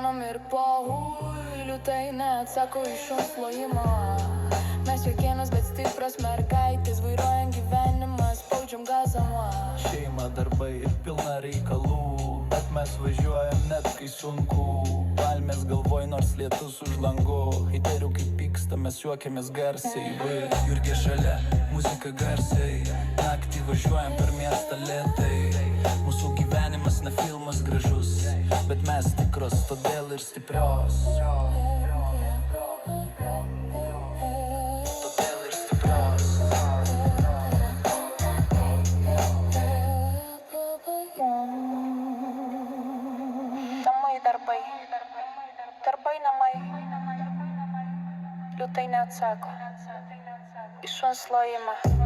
gyvenam ir pahuiliu, tai neatsako į šuns plojimą. Mes juokienos, bet stipros mergaitės, vairuojam gyvenimą, spaudžiam gazamą. Šeima, darbai ir pilna reikalų, bet mes važiuojam net kai sunku. Palmės galvoj, nors lietus už langų, heiterių kaip pyksta, mes juokiamės garsiai. Jurgė šalia, muzika garsiai, naktį važiuojam per miestą lėtai. Mūsų gyvenimas ne filmas gražus, bet mes tikros, todėl ir stiprios. Darbai, namai, liūtai neatsako į šuns lojimą.